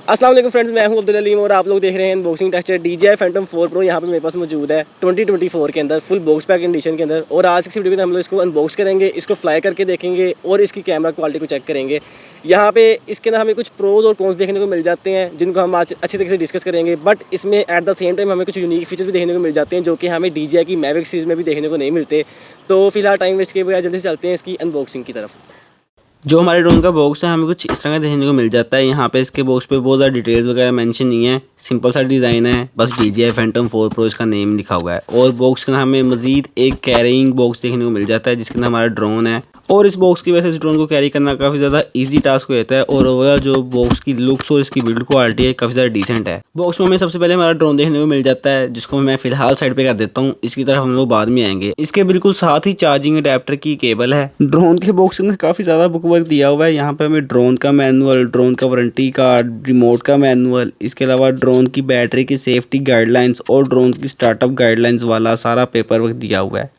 अस्सलाम वालेकुम फ्रेंड्स, मैं हूं अब्दुल अलीम और आप लोग देख रहे हैं unboxing tester DJI Phantom 4 Pro। यहाँ पे मेरे पास मौजूद है 2024 के अंदर फुल बॉक्स पैक कंडीशन के अंदर। और आज की वीडियो में हम लोग इसको अनबॉक्स करेंगे, इसको फ्लाई करके देखेंगे और इसकी कैमरा क्वालिटी को चेक करेंगे। यहाँ पे इसके अंदर हमें कुछ प्रोज और कॉन्स देखने को मिल जाते हैं जिनको हम आज अच्छी तरीके से डिस्कस करेंगे। बट इसमें एट द सेम टाइम हमें कुछ यूनिक फीचर्स भी देखने को मिल जाते हैं जो कि हमें DJI की मैविक सीरीज़ में भी देखने को नहीं मिलते। तो फिलहाल टाइम वेस्ट किए बगैर जल्दी से चलते हैं इसकी अनबॉक्सिंग की तरफ। जो हमारे ड्रोन का बॉक्स है हमें कुछ इस तरह का देखने को मिल जाता है। यहाँ पे इसके बॉक्स पे बहुत ज़्यादा डिटेल्स वगैरह मेंशन नहीं है, सिंपल सा डिज़ाइन है, बस DJI Phantom 4 Pro इसका नेम लिखा हुआ है। और बॉक्स के अंदर हमें मजीद एक कैरिंग बॉक्स देखने को मिल जाता है जिसके अंदर हमारा ड्रोन है। और इस बॉक्स की वजह से इस ड्रोन को कैरी करना काफ़ी ज़्यादा ईजी टास्क हो जाता है। और ओवरऑल जो बॉक्स की लुक्स और इसकी बिल्ड क्वालिटी है काफ़ी ज़्यादा डिसेंट है। बॉक्स में हमें सबसे पहले हमारा ड्रोन देखने को मिल जाता है जिसको मैं फिलहाल साइड पे कर देता हूँ, इसकी तरफ हम लोग बाद में आएंगे। इसके बिल्कुल साथ ही चार्जिंग अडेप्टर की केबल है। ड्रोन के बॉक्स में काफ़ी ज़्यादा बुक वर्क दिया हुआ है। यहाँ पे हमें ड्रोन का मैनुअल, ड्रोन का वारंटी कार्ड, रिमोट का मैनुअल, इसके अलावा ड्रोन की बैटरी की सेफ्टी गाइडलाइंस और ड्रोन की स्टार्टअप गाइडलाइंस वाला सारा पेपर वर्क दिया हुआ है।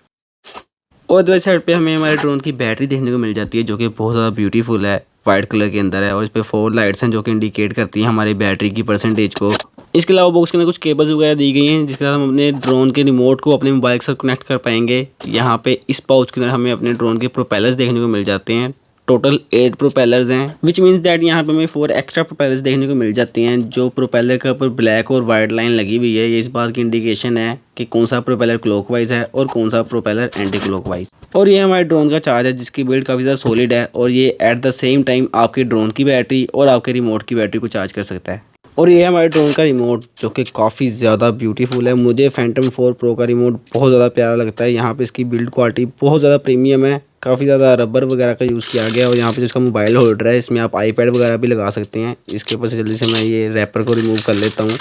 और दूसरी साइड पे हमें हमारे ड्रोन की बैटरी देखने को मिल जाती है जो कि बहुत ज़्यादा ब्यूटीफुल है, वाइट कलर के अंदर है। और इस पे 4 लाइट्स हैं जो कि इंडिकेट करती हैं हमारी बैटरी की परसेंटेज को। इसके अलावा बॉक्स के अंदर कुछ केबल्स वगैरह दी गई हैं जिसके साथ हम अपने ड्रोन के रिमोट को अपने मोबाइल के साथ कनेक्ट कर पाएंगे। यहाँ पे इस पाउच के अंदर हमें अपने ड्रोन के प्रोपेलर्स देखने को मिल जाते हैं। टोटल 8 प्रोपेलर्स हैं, विच मीन्स दैट यहाँ पे हमें 4 एक्स्ट्रा प्रोपेलर्स देखने को मिल जाते हैं। जो प्रोपेलर के ऊपर ब्लैक और वाइट लाइन लगी हुई है, ये इस बात की इंडिकेशन है कि कौन सा प्रोपेलर क्लॉकवाइज है और कौन सा प्रोपेलर एंटी क्लॉकवाइज। और ये हमारे ड्रोन का चार्ज है जिसकी बिल्ड काफ़ी ज़्यादा सॉलिड है और ये एट द सेम टाइम आपके ड्रोन की बैटरी और आपके रिमोट की बैटरी को चार्ज कर सकता है। और ये हमारे ड्रोन का रिमोट जो कि काफ़ी ज़्यादा ब्यूटीफुल है। मुझे Phantom 4 Pro का रिमोट बहुत ज़्यादा प्यारा लगता है। यहाँ पे इसकी बिल्ड क्वालिटी बहुत ज़्यादा प्रीमियम है, काफ़ी ज़्यादा रबर वगैरह का यूज़ किया गया। और यहाँ पे जो इसका मोबाइल होल्डर है इसमें आप iPad वगैरह भी लगा सकते हैं। इसके ऊपर से जल्दी से मैं ये रैपर को रिमूव कर लेता हूँ।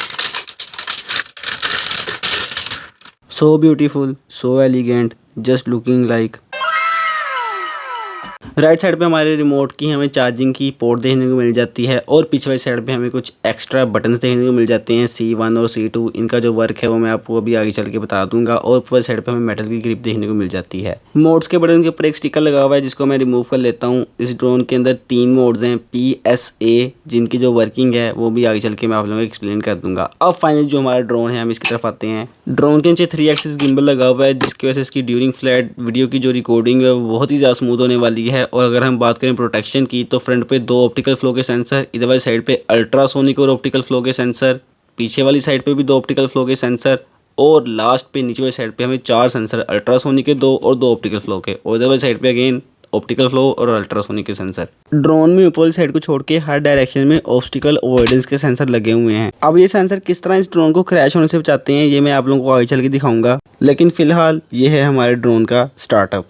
So beautiful, so elegant, just looking like. Right side पे हमारे रिमोट की हमें चार्जिंग की पोर्ट देखने को मिल जाती है। और पिछले साइड पे हमें कुछ एक्स्ट्रा बटन्स देखने को मिल जाते हैं, C1 और C2। इनका जो वर्क है वो मैं आपको अभी आगे चल के बता दूंगा। और ऊपर साइड पे हमें मेटल की ग्रिप देखने को मिल जाती है। मोड्स के बटन के ऊपर एक स्टिकर लगा हुआ है जिसको मैं रिमूव कर लेता हूँ। इस ड्रोन के अंदर 3 मोड्स हैं PSA, जिनकी जो वर्किंग है वो भी आगे चल के मैं आप लोगों को एक्सप्लेन कर दूंगा। अब फाइनली जो हमारा ड्रोन है हम इसकी तरफ आते हैं। ड्रोन के नीचे 3 एक्सिस गिम्बल लगा हुआ है जिसकी वजह से इसकी ड्यूरिंग फ्लाइट वीडियो की जो रिकॉर्डिंग है वो बहुत ही ज़्यादा स्मूथ होने वाली है। और अगर हम बात करें प्रोटेक्शन की तो फ्रंट पे 2 ऑप्टिकल फ्लो के सेंसर, इधर वाली साइड पे अल्ट्रासोनिक और ऑप्टिकल फ्लो के सेंसर, पीछे वाली साइड पे भी 2 ऑप्टिकल फ्लो के सेंसर, और लास्ट पे नीचे वाली साइड पे हमें 4 सेंसर, अल्ट्रासोनिक के 2 और 2 ऑप्टिकल फ्लो के। और इधर वाली साइड पे अगेन ऑप्टिकल फ्लो और अल्ट्रासोनिक के सेंसर। ड्रोन में ऊपर वाली साइड को छोड़ के हर डायरेक्शन में ऑब्स्टिकल अवॉइडेंस के सेंसर लगे हुए हैं। अब ये सेंसर किस तरह इस ड्रोन को क्रैश होने से बचाते हैं ये मैं आप लोगों को आगे चल के दिखाऊंगा। लेकिन फिलहाल ये है हमारे ड्रोन का स्टार्टअप।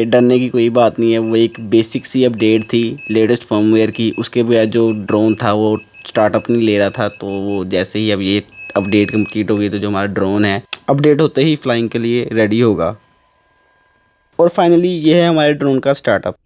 डरने की कोई बात नहीं है, वो एक बेसिक सी अपडेट थी लेटेस्ट फर्मवेयर की। उसके बाद जो ड्रोन था वो स्टार्टअप नहीं ले रहा था, तो वो जैसे ही अब ये अपडेट कंप्लीट हो गई तो जो हमारा ड्रोन है अपडेट होते ही फ्लाइंग के लिए रेडी होगा। और फाइनली ये है हमारे ड्रोन का स्टार्टअप।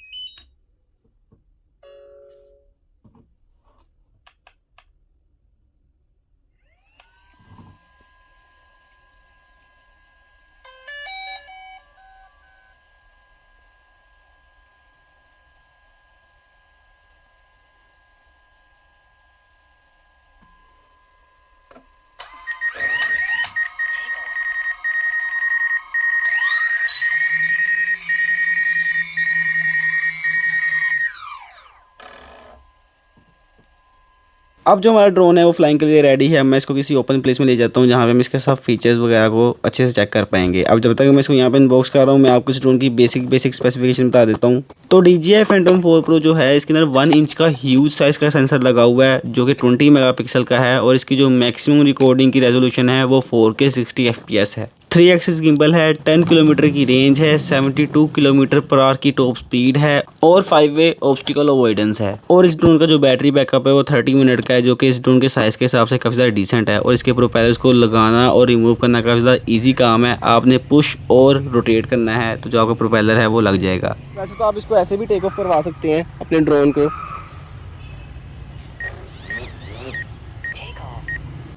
अब जो हमारा ड्रोन है वो फ्लाइंग के लिए रेडी है। मैं इसको किसी ओपन प्लेस में ले जाता हूँ जहाँ पे हम इसके सब फीचर्स वगैरह को अच्छे से चेक कर पाएंगे। अब जब तक मैं इसको यहाँ पे अनबॉक्स कर रहा हूँ मैं आपको इस ड्रोन की बेसिक स्पेसिफिकेशन बता देता हूँ। तो DJI Phantom 4 Pro जो है इसके अंदर 1 इंच का ह्यूज साइज का सेंसर लगा हुआ है जो कि 20 मेगापिक्सल का है। और इसकी जो मैक्सिमम रिकॉर्डिंग की रेजोल्यूशन है वो 4K 60 FPS है। 3 एक्सिस गिम्बल है, 10 किलोमीटर की रेंज है, 72 किलोमीटर पर आवर की टॉप स्पीड है और 5 वे ऑब्स्टिकल अवॉइडेंस है। और इस ड्रोन का जो बैटरी बैकअप है वो 30 मिनट का है जो कि इस ड्रोन के साइज़ के हिसाब से काफ़ी ज़्यादा डिसेंट है। और इसके प्रोपेलर्स को लगाना और रिमूव करना काफ़ी ज़्यादा ईजी काम है। आपने पुश और रोटेट करना है तो जो आपका प्रोपेलर है वो लग जाएगा। वैसे तो आप इसको ऐसे भी टेक ऑफ करवा सकते हैं अपने ड्रोन को।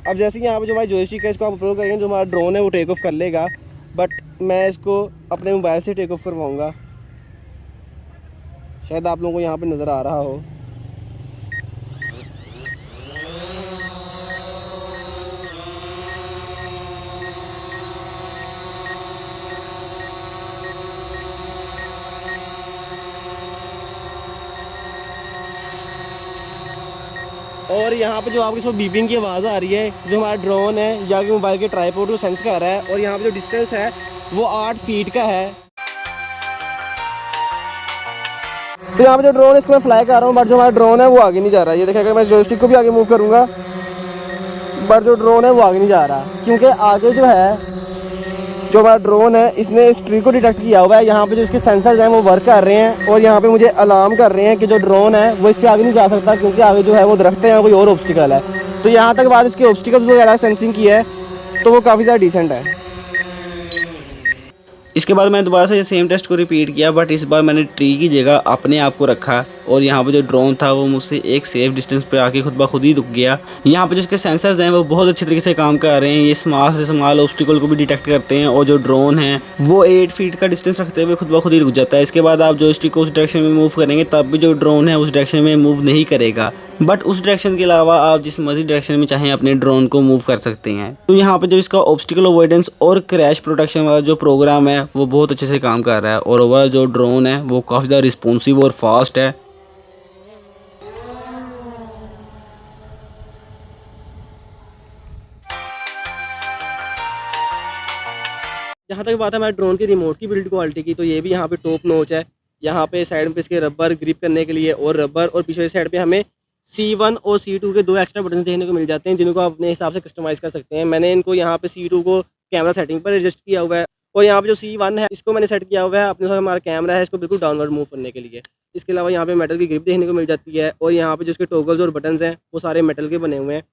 अब जैसे कि यहाँ पे जो हमारी जॉयस्टिक है इसको आप अपलोड करेंगे, जो हमारा ड्रोन है वो टेक ऑफ कर लेगा, बट मैं इसको अपने मोबाइल से टेक ऑफ करवाऊँगा। शायद आप लोगों को यहाँ पे नज़र आ रहा हो। और यहाँ पे जो आपको इसको बीपिंग की आवाज़ आ रही है, जो हमारा ड्रोन है या कि मोबाइल के ट्राइपॉड को सेंस कर रहा है। और यहाँ पे जो डिस्टेंस है वो 8 फीट का है। तो यहाँ पे जो ड्रोन है इसको मैं फ्लाई कर रहा हूँ, बट जो हमारा ड्रोन है वो आगे नहीं जा रहा है। ये देखिए, अगर मैं जॉयस्टिक को भी आगे मूव करूँगा, बट जो ड्रोन है वो आगे नहीं जा रहा, क्योंकि आगे जो है जो हमारा ड्रोन है इसने इस ट्री को डिटेक्ट किया हुआ है। यहाँ पे जो इसके सेंसर्स हैं वो वर्क कर रहे हैं और यहाँ पे मुझे अलार्म कर रहे हैं कि जो ड्रोन है वो इससे आगे नहीं जा सकता, क्योंकि आगे जो है वो दरख्त हैं, कोई और ऑब्स्टिकल है। तो यहाँ तक बात इसके ऑब्स्टिकल्स वगैरह सेंसिंग की है, तो वो काफ़ी ज़्यादा डिसेंट है। इसके बाद मैंने दोबारा से ये सेम टेस्ट को रिपीट किया, बट इस बार मैंने ट्री की जगह अपने आप को रखा और यहाँ पे जो ड्रोन था वो मुझसे एक सेफ डिस्टेंस पे आके खुद ब खुद ही रुक गया। यहाँ पे जिसके सेंसर्स हैं वो बहुत अच्छे तरीके से काम कर रहे हैं, ये स्मॉल से स्मॉल ऑब्स्टिकल को भी डिटेक्ट करते हैं और जो ड्रोन है वो 8 फीट का डिस्टेंस रखते हुए खुद ब खुद ही रुक जाता है। इसके बाद आप जॉयस्टिक को उस डायरेक्शन में मूव करेंगे तब भी जो ड्रोन है उस डायरेक्शन में मूव नहीं करेगा, बट उस डायरेक्शन के अलावा आप जिस मर्जी डायरेक्शन में चाहें अपने ड्रोन को मूव कर सकते हैं। तो यहाँ पे जो इसका ऑब्स्टिकल अवॉइडेंस और क्रैश प्रोटेक्शन वाला जो प्रोग्राम है वो बहुत अच्छे से काम कर रहा है और ओवरऑल जो ड्रोन है वो काफ़ी ज़्यादा रिस्पॉन्सिव और फास्ट है। जहाँ तक बात है हमारे ड्रोन के रिमोट की बिल्ड क्वालिटी की, तो ये भी यहाँ पे टॉप नॉच है। यहाँ पे साइड पे इसके रबर ग्रिप करने के लिए और रबर, और पीछे साइड पे हमें C1 और C2 के 2 एक्स्ट्रा बटन देखने को मिल जाते हैं, जिनको आप अपने हिसाब से कस्टमाइज़ कर सकते हैं। मैंने इनको यहाँ पे C2 को कैमरा सेटिंग पर एडजस्ट किया हुआ है और यहाँ पे जो C1 है इसको मैंने सेट किया हुआ है अपने साथ हमारा कैमरा है इसको बिल्कुल डाउनवर्ड मूव करने के लिए। इसके अलावा यहाँ पे मेटल की ग्रिप देखने को मिल जाती है और यहाँ पे जो इसके टॉगल्स और बटन्स हैं वो सारे मेटल के बने हुए हैं।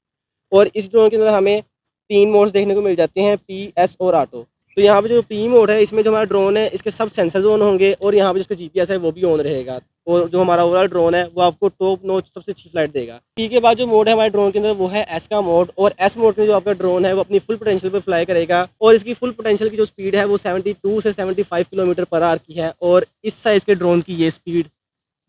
और इस ड्रोन के अंदर हमें 3 मोड्स देखने को मिल जाते हैं, P, S और ऑटो। तो यहाँ पे जो P मोड है इसमें जो हमारा ड्रोन है इसके सब सेंसर्स ऑन होंगे और यहाँ पे जो इसका GPS है वो भी ऑन रहेगा और जो हमारा ओवरऑल ड्रोन है वो आपको टॉप नॉच सबसे अच्छी फ्लाइट देगा। P के बाद जो मोड है हमारे ड्रोन के अंदर वो है S का मोड, और S मोड में जो आपका ड्रोन है वो अपनी फुल पोटेंशियल पे फ्लाई करेगा और इसकी फुल पोटेंशियल की जो स्पीड है वो 72 से 75 किलोमीटर पर आवर की है और इस साइज़ के ड्रोन की ये स्पीड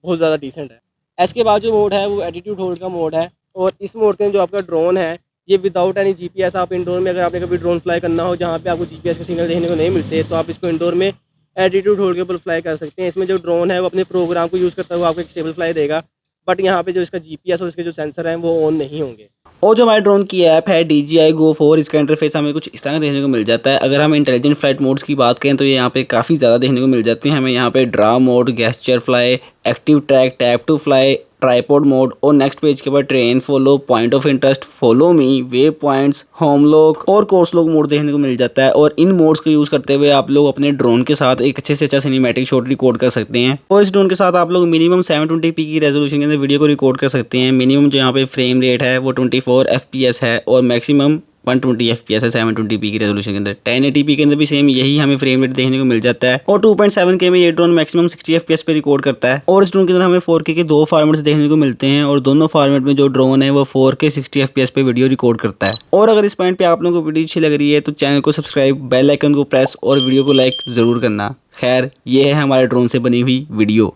बहुत ज़्यादा डिसेंट है। S के बाद जो मोड है वो एटीट्यूड होल्ड का मोड है और इस मोड के जो आपका ड्रोन है ये विदाउट एनी GPS आप इंडोर में अगर आपने कभी ड्रोन फ्लाई करना हो जहाँ पे आपको GPS के सिग्नल देखने को नहीं मिलते तो आप इसको इंडोर में एटीट्यूड होल्ड के ऊपर फ्लाई कर सकते हैं। इसमें जो ड्रोन है वो अपने प्रोग्राम को यूज़ करता हुआ आपको एक स्टेबल फ्लाई देगा, बट यहाँ पे जो इसका GPS और इसके जो सेंसर हैं वो ऑन नहीं होंगे। और जो हमारे ड्रोन की ऐप है DJI Go 4, इसका इंटरफेस हमें कुछ इस तरह देखने को मिल जाता है। अगर हम इंटेलिजेंट फ्लाइट मोड्स की बात करें तो ये यहाँ पे काफ़ी ज़्यादा देखने को मिल जाते हैं। हमें यहाँ पे draw mode, gesture fly, active track, tap to fly, tripod mode और नेक्स्ट पेज के बाद train follow, point of interest, follow me, waypoints, home lock और कोर्स लॉक मोड देखने को मिल जाता है। और इन मोड्स को यूज़ करते हुए आप लोग अपने ड्रोन के साथ एक अच्छे से अच्छा सिनेमैटिक शॉट रिकॉर्ड कर सकते हैं और इस ड्रोन के साथ आप लोग मिनिमम 720p की रेजोल्यूशन के अंदर वीडियो को रिकॉर्ड कर सकते हैं। मिनिमम जो यहाँ पे फ्रेम रेट है वो 24 FPS है और मैक्सिमम 120 FPS है 720p की रेजोल्यूशन के अंदर। 1080p के अंदर भी सेम यही हमें फ्रेम रेट देखने को मिल जाता है और 2.7K में ये ड्रोन मैक्सिमम 60 FPS पे रिकॉर्ड करता है। और इस ड्रोन के अंदर हमें 4K के 2 फॉर्मेट्स देखने को मिलते हैं और दोनों फॉर्मेट में जो ड्रोन है वो 4K 60 FPS पे वीडियो रिकॉर्ड करता है। और अगर इस पॉइंट पे आप लोगों को वीडियो अच्छी लग रही है तो चैनल को सब्सक्राइब, बेल आइकन को प्रेस और वीडियो को लाइक ज़रूर करना। खैर, ये है हमारे ड्रोन से बनी हुई वीडियो।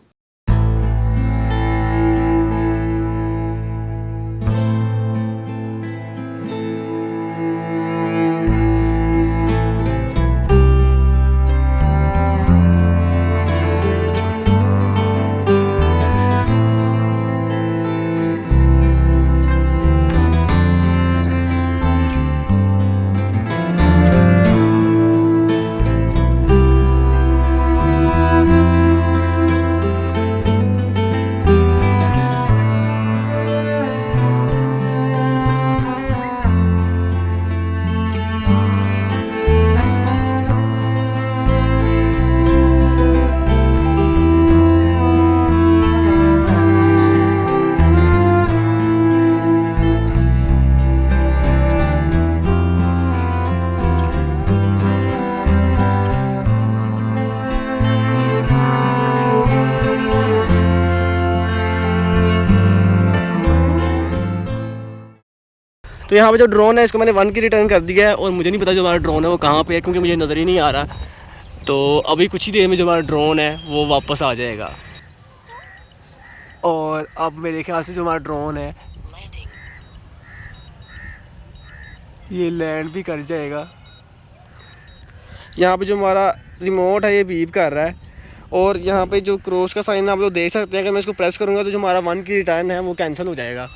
तो यहाँ पे जो ड्रोन है इसको मैंने 1 की रिटर्न कर दिया है और मुझे नहीं पता जो हमारा ड्रोन है वो कहाँ पे है, क्योंकि मुझे नज़र ही नहीं आ रहा। तो अभी कुछ ही देर में जो हमारा ड्रोन है वो वापस आ जाएगा और अब मेरे ख्याल से जो हमारा ड्रोन है ये लैंड भी कर जाएगा। यहाँ पे जो हमारा रिमोट है ये बीप कर रहा है और यहाँ पे जो क्रॉस का साइन आप लोग देख सकते हैं, अगर मैं इसको प्रेस करूँगा तो जो हमारा 1 की रिटर्न है वो कैंसिल हो जाएगा।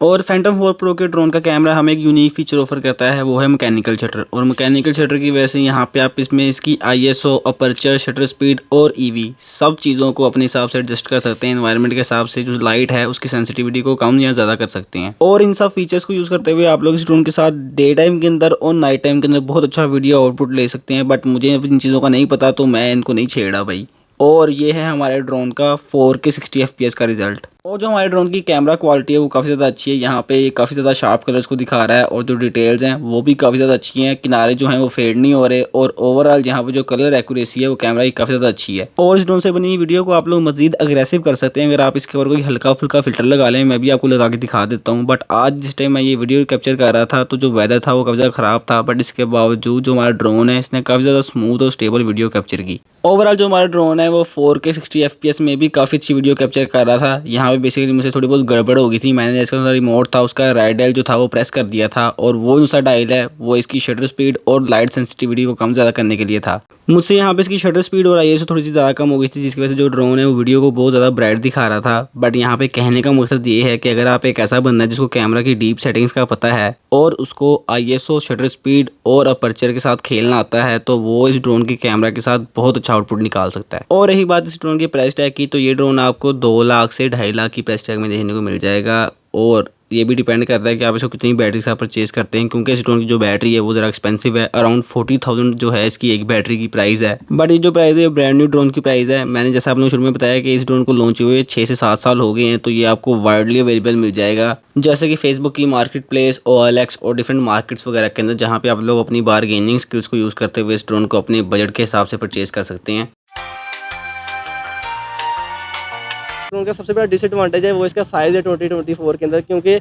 और फैंटम 4 प्रो के ड्रोन का कैमरा हमें एक यूनिक फीचर ऑफर करता है, वो है मैकेनिकल शटर। और मैकेनिकल शटर की वजह से यहाँ पे आप इसमें इसकी ISO, अपर्चर, शटर स्पीड और EV सब चीज़ों को अपने हिसाब से एडजस्ट कर सकते हैं। एनवायरनमेंट के हिसाब से जो लाइट है उसकी सेंसिटिविटी को कम या ज़्यादा कर सकते हैं। और इन सब फीचर्स को यूज़ करते हुए आप लोग इस ड्रोन के साथ डे टाइम के अंदर और नाइट टाइम के अंदर बहुत अच्छा वीडियो आउटपुट ले सकते हैं। बट मुझे इन चीज़ों का नहीं पता तो मैं इनको नहीं छेड़ा भाई। और ये है हमारे ड्रोन का 4K 60 FPS का रिजल्ट। और जो हमारे ड्रोन की कैमरा क्वालिटी है वो काफ़ी ज़्यादा अच्छी है। यहाँ पे काफ़ी ज़्यादा शार्प कलर्स को दिखा रहा है और जो डिटेल्स हैं वो भी काफ़ी ज़्यादा अच्छी हैं। किनारे जो हैं वो फेड नहीं हो रहे और ओवरऑल यहाँ पे जो कलर एक्यूरेसी है वो कैमरा की काफ़ी ज़्यादा अच्छी है। और इस ड्रोन से बनी वीडियो को आप लोग मज़ीद अग्रेसिव कर सकते हैं अगर आप इसके ऊपर कोई हल्का फुल्का फिल्टर लगा लें। मैं भी आपको लगा के दिखा देता हूँ। बट आज जिस टाइम मैं ये वीडियो कैप्चर कर रहा था तो जो वेदर था वो काफ़ी ज़्यादा ख़राब था, बट इसके बावजूद जो हमारा ड्रोन है इसने काफ़ी ज़्यादा स्मूथ और स्टेबल वीडियो कैप्चर की। ओवरऑल जो हमारा ड्रोन है वो 4K 60 FPS में भी काफ़ी अच्छी वीडियो कैप्चर कर रहा था। यहाँ पे बेसिकली मुझे थोड़ी बहुत गड़बड़ हो गई थी। मैंने इसका रिमोट था उसका राइट डायल जो था वो प्रेस कर दिया था और वो जो सा डायल है वो इसकी शटर स्पीड और लाइट सेंसिटिविटी को कम ज़्यादा करने के लिए था। मुझसे यहाँ पे इसकी शटर स्पीड और ISO थोड़ी सी ज़्यादा कम हो गई थी, जिसकी वजह से जो ड्रोन है वो वीडियो को बहुत ज़्यादा ब्राइट दिखा रहा था। बट यहाँ पे कहने का मकसद ये है कि अगर आप एक ऐसा बंदा है जिसको कैमरा की डीप सेटिंग्स का पता है और उसको ISO, शटर स्पीड और अपर्चर के साथ खेलना आता है तो वो इस ड्रोन के कैमरा के साथ बहुत अच्छा आउटपुट निकाल सकता है। और रही बात इस ड्रोन के प्राइस टैग की, तो ये ड्रोन आपको 2 लाख से 2.5 लाख की प्राइस टैग में देखने को मिल जाएगा। और ये भी डिपेंड करता है कि आप इसको कितनी बैटरी के साथ परचेज करते हैं, क्योंकि इस ड्रोन की जो बैटरी है वो ज़रा एक्सपेंसिव है। अराउंड 40,000 जो है इसकी एक बैटरी की प्राइस है। बट ये जो प्राइस है ब्रांड न्यू ड्रोन की प्राइस है। मैंने जैसा आप लोगों शुरू में बताया कि इस ड्रोन को लॉन्च हुए 6 से 7 साल हो गए हैं, तो ये आपको वाइडली अवेलेबल मिल जाएगा, जैसे कि फेसबुक की मार्केट प्लेस, OLX और डिफरेंट मार्केट्स वगैरह के अंदर, जहाँ पे आप लोग अपनी बारगेनिंग स्किल्स को यूज़ करते हुए इस ड्रोन को अपने बजट के हिसाब से परचेज कर सकते हैं। ड्रोन का सबसे बड़ा डिसएडवांटेज है वो इसका साइज़ है 2024 के अंदर, क्योंकि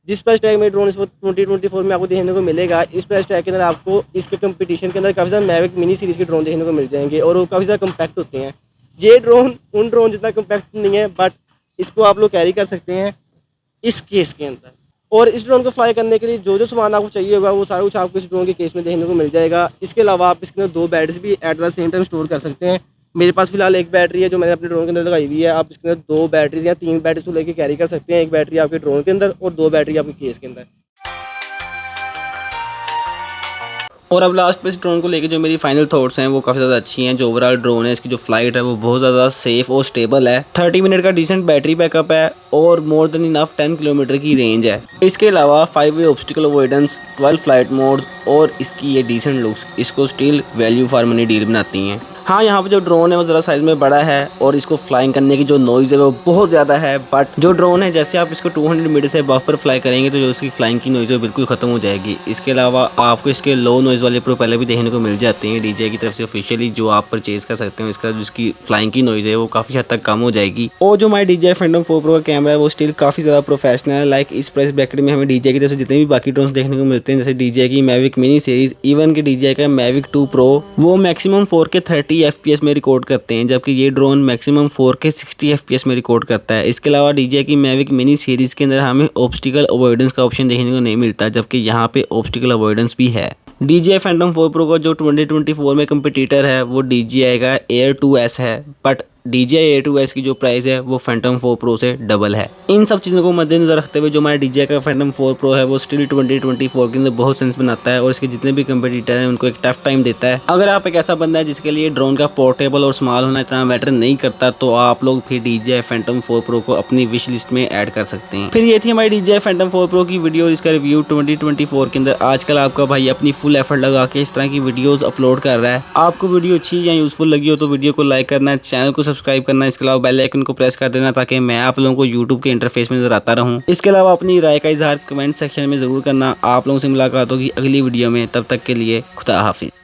जिस प्राइस टैग में ड्रोन इस 2024 में आपको देखने को मिलेगा, इस प्राइस टैग के अंदर आपको इसके कंपटीशन के अंदर काफ़ी ज़्यादा मैविक मिनी सीरीज़ के ड्रोन देखने को मिल जाएंगे और वो काफ़ी ज़्यादा कम्पैक्ट होते हैं। ये ड्रोन उन ड्रोन जितना कम्पैक्ट नहीं है, बट इसको आप लोग कैरी कर सकते हैं इस केस के अंदर। और इस ड्रोन को फ्लाई करने के लिए जो जो सामान आपको चाहिए होगा वो सारा कुछ आपको इस ड्रोन के केस में देखने को मिल जाएगा। इसके अलावा आप इसके अंदर 2 बैटरीज भी at the same time store कर सकते हैं। मेरे पास फिलहाल एक बैटरी है जो मैंने अपने ड्रोन के अंदर लगाई हुई है। आप इसके अंदर 2 बैटरीज या 3 बैटरीज को लेके कैरी कर सकते हैं। एक बैटरी आपके ड्रोन के अंदर और 2 बैटरी आपके केस के अंदर। और अब लास्ट पे इस ड्रोन को लेके जो मेरी फाइनल थॉट्स हैं वो काफ़ी ज़्यादा अच्छी हैं। जो ओवरऑल ड्रोन है इसकी जो फ्लाइट है वो बहुत ज़्यादा सेफ और स्टेबल है। 30 मिनट का डिसेंट बैटरी बैकअप है और मोर देन इनफ 10 किलोमीटर की रेंज है। इसके अलावा 5-वे ऑब्स्टिकल अवॉइडेंस, 12 फ्लाइट मोड्स और इसकी ये डिसेंट लुक्स इसको still value for money deal बनाती हैं। हाँ, यहाँ पे जो ड्रोन है वो ज़रा साइज़ में बड़ा है और इसको फ्लाइंग करने की जो नॉइज़ है वो बहुत ज़्यादा है। बट जो ड्रोन है जैसे आप इसको 200 मीटर से अबव पर फ्लाई करेंगे तो जो इसकी फ्लाइंग की नॉइज़ है बिल्कुल ख़त्म हो जाएगी। इसके अलावा आपको इसके लो नॉइज़ वाले प्रोपेलर भी देखने को मिल जाते हैं DJI की तरफ से ऑफिशियली, जो आप परचेज़ कर सकते हो। इसका जो इसकी फ्लाइंग की नॉइज़ है वो काफ़ी हद तक कम हो जाएगी। और जो हमारे DJI Phantom 4 Pro का कैमरा है वो स्टिल काफ़ी ज़्यादा प्रोफेशनल है। लाइक इस प्राइस ब्रैकेट में हमें DJI की तरफ से जितने भी बाकी ड्रोन्स देखने को मिलते हैं, जैसे DJI की Mavic मिनी सीरीज़, इवन कि DJI का Mavic 2 Pro, वो मैक्सिमम 4K 30 FPS में रिकॉर्ड करते हैं, जबकि ये ड्रोन मैक्सिमम 4K 60 FPS में रिकॉर्ड करता है। इसके अलावा DJI की Mavic मिनी सीरीज़ के अंदर हमें ऑब्स्टिकल अवॉइडेंस का ऑप्शन देखने को नहीं मिलता, जबकि यहाँ पे ऑब्स्टिकल अवॉइडेंस भी है। DJI Phantom 4 Pro का जो 2024 में कंपटीटर है वो DJI का Air 2S है, बट DJI Air 2S की जो प्राइस है वो Phantom 4 Pro से डबल है। इन सब चीज़ों को मद्देनजर रखते हुए जो हमारा DJI का Phantom 4 Pro है वो स्टिल 2024 के अंदर बहुत सेंस बनाता है और इसके जितने भी कंपटीटर हैं उनको एक टफ टाइम देता है। अगर आप एक ऐसा बंदा है जिसके लिए ड्रोन का पोर्टेबल और स्मॉल होना इतना मैटर नहीं करता, तो आप लोग फिर DJI Phantom 4 Pro को अपनी विश लिस्ट में ऐड कर सकते हैं। फिर ये थी हमारी DJI Phantom 4 Pro की वीडियो, जिसका रिव्यू 2024 के अंदर। आजकल आपका भाई अपनी फुल एफर्ट लगा के इस तरह की वीडियोस अपलोड कर रहा है। आपको वीडियो अच्छी या यूजफुल लगी हो तो वीडियो को लाइक करना, चैनल को सब्सक्राइब करना, इसके अलावा बेल आइकन को प्रेस कर देना ताकि मैं आप लोगों को YouTube के इंटरफेस में नजर आता रहूं। इसके अलावा अपनी राय का इजहार कमेंट सेक्शन में ज़रूर करना। आप लोगों से मुलाकात होगी अगली वीडियो में, तब तक के लिए खुदा हाफिज़।